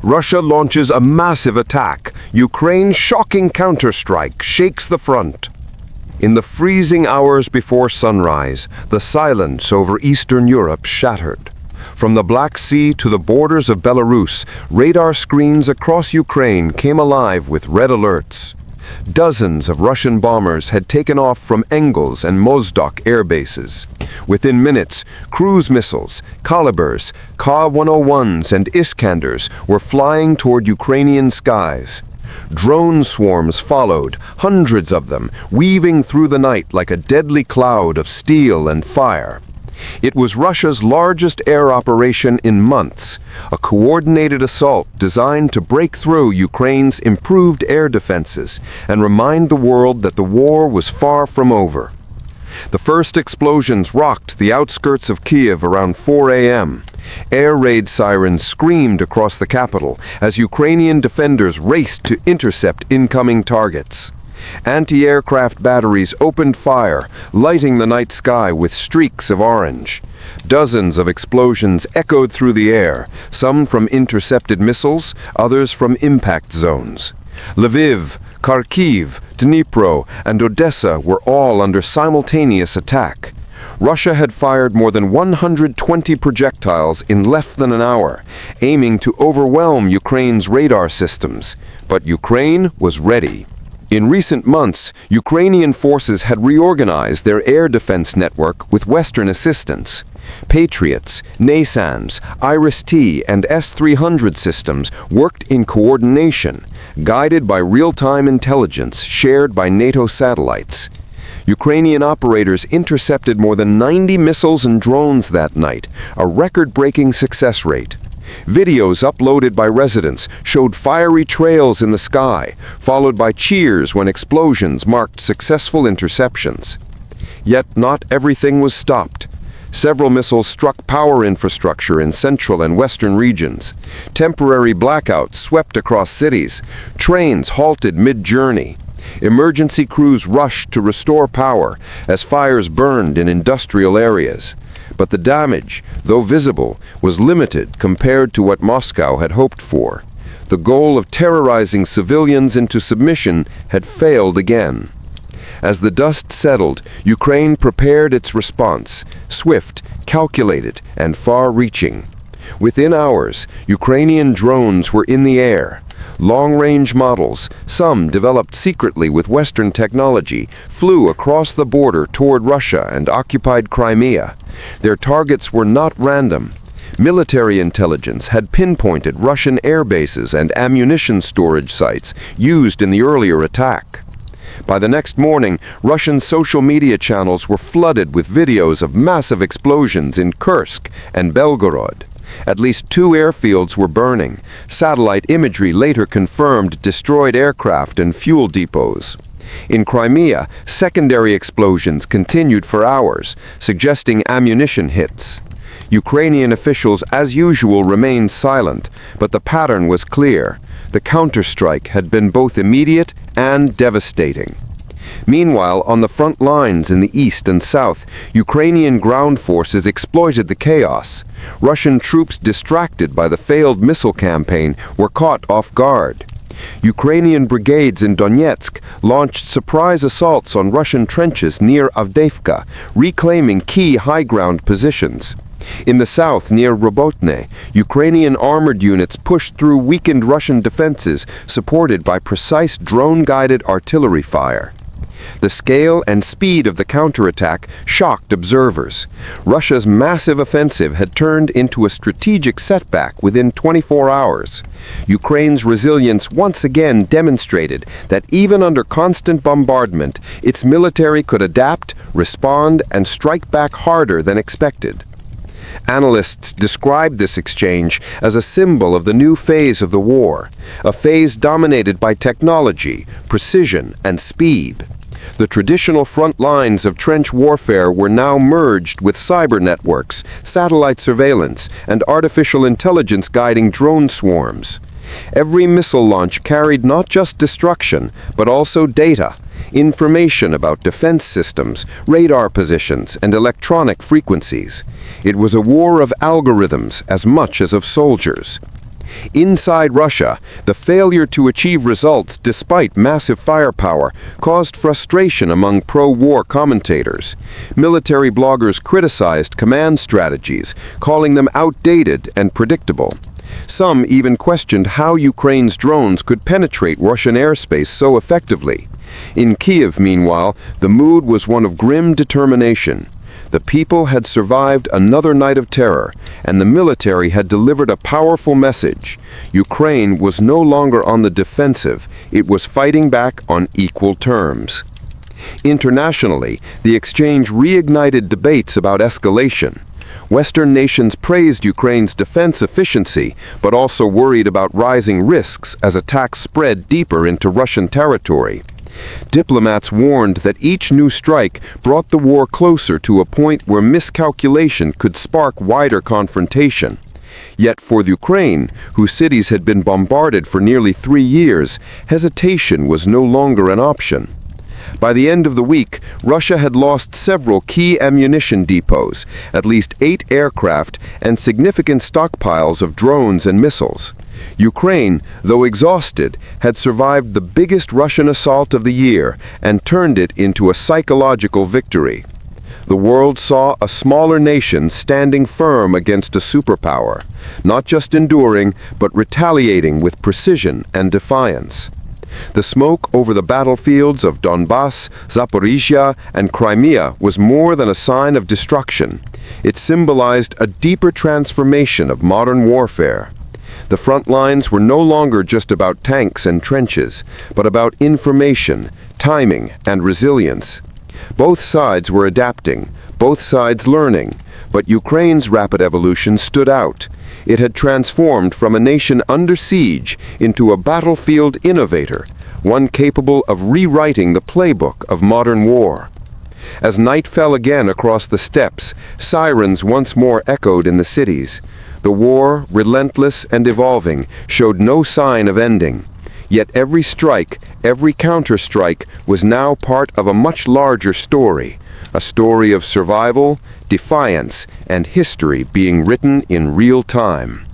Russia launches a massive attack. Ukraine's shocking counterstrike shakes the front. In the freezing hours before sunrise, the silence over Eastern Europe shattered. From the Black Sea to the borders of Belarus, radar screens across Ukraine came alive with red alerts. Dozens of Russian bombers had taken off from Engels and Mozdok air bases. Within minutes, cruise missiles, Kalibrs, Ka-101s and Iskanders were flying toward Ukrainian skies. Drone swarms followed, hundreds of them, weaving through the night like a deadly cloud of steel and fire. It was Russia's largest air operation in months, a coordinated assault designed to break through Ukraine's improved air defenses and remind the world that the war was far from over. The first explosions rocked the outskirts of Kiev around 4 a.m. Air raid sirens screamed across the capital as Ukrainian defenders raced to intercept incoming targets. Anti-aircraft batteries opened fire, lighting the night sky with streaks of orange. Dozens of explosions echoed through the air, some from intercepted missiles, others from impact zones. Lviv, Kharkiv, Dnipro, and Odessa were all under simultaneous attack. Russia had fired more than 120 projectiles in less than an hour, aiming to overwhelm Ukraine's radar systems. But Ukraine was ready. In recent months, Ukrainian forces had reorganized their air defense network with Western assistance. Patriots, NASAMS, Iris-T, and S-300 systems worked in coordination, guided by real-time intelligence shared by NATO satellites. Ukrainian operators intercepted more than 90 missiles and drones that night, a record-breaking success rate. Videos uploaded by residents showed fiery trails in the sky, followed by cheers when explosions marked successful interceptions. Yet not everything was stopped. Several missiles struck power infrastructure in central and western regions. Temporary blackouts swept across cities. Trains halted mid-journey. Emergency crews rushed to restore power as fires burned in industrial areas. But the damage, though visible, was limited compared to what Moscow had hoped for. The goal of terrorizing civilians into submission had failed again. As the dust settled, Ukraine prepared its response, swift, calculated, and far-reaching. Within hours, Ukrainian drones were in the air. Long-range models, some developed secretly with Western technology, flew across the border toward Russia and occupied Crimea. Their targets were not random. Military intelligence had pinpointed Russian air bases and ammunition storage sites used in the earlier attack. By the next morning, Russian social media channels were flooded with videos of massive explosions in Kursk and Belgorod. At least 2 airfields were burning. Satellite imagery later confirmed destroyed aircraft and fuel depots. In Crimea, secondary explosions continued for hours, suggesting ammunition hits. Ukrainian officials, as usual, remained silent, but the pattern was clear. The counterstrike had been both immediate and devastating. Meanwhile, on the front lines in the east and south, Ukrainian ground forces exploited the chaos. Russian troops, distracted by the failed missile campaign, were caught off guard. Ukrainian brigades in Donetsk launched surprise assaults on Russian trenches near Avdiivka, reclaiming key high-ground positions. In the south, near Robotne, Ukrainian armored units pushed through weakened Russian defenses, supported by precise drone-guided artillery fire. The scale and speed of the counterattack shocked observers. Russia's massive offensive had turned into a strategic setback within 24 hours. Ukraine's resilience once again demonstrated that even under constant bombardment, its military could adapt, respond, and strike back harder than expected. Analysts describe this exchange as a symbol of the new phase of the war, a phase dominated by technology, precision, and speed. The traditional front lines of trench warfare were now merged with cyber networks, satellite surveillance, and artificial intelligence guiding drone swarms. Every missile launch carried not just destruction, but also data, information about defense systems, radar positions, and electronic frequencies. It was a war of algorithms as much as of soldiers. Inside Russia, the failure to achieve results despite massive firepower caused frustration among pro-war commentators. Military bloggers criticized command strategies, calling them outdated and predictable. Some even questioned how Ukraine's drones could penetrate Russian airspace so effectively. In Kiev, meanwhile, the mood was one of grim determination. The people had survived another night of terror, and the military had delivered a powerful message. Ukraine was no longer on the defensive, it was fighting back on equal terms. Internationally, the exchange reignited debates about escalation. Western nations praised Ukraine's defense efficiency, but also worried about rising risks as attacks spread deeper into Russian territory. Diplomats warned that each new strike brought the war closer to a point where miscalculation could spark wider confrontation. Yet for Ukraine, whose cities had been bombarded for nearly 3 years, hesitation was no longer an option. By the end of the week, Russia had lost several key ammunition depots, at least 8 aircraft, and significant stockpiles of drones and missiles. Ukraine, though exhausted, had survived the biggest Russian assault of the year and turned it into a psychological victory. The world saw a smaller nation standing firm against a superpower, not just enduring, but retaliating with precision and defiance. The smoke over the battlefields of Donbass, Zaporizhia, and Crimea was more than a sign of destruction. It symbolized a deeper transformation of modern warfare. The front lines were no longer just about tanks and trenches, but about information, timing, and resilience. Both sides were adapting, both sides learning, but Ukraine's rapid evolution stood out. It had transformed from a nation under siege into a battlefield innovator, one capable of rewriting the playbook of modern war. As night fell again across the steppes, sirens once more echoed in the cities. The war, relentless and evolving, showed no sign of ending. Yet every strike, every counterstrike, was now part of a much larger story. A story of survival, defiance, and history being written in real time.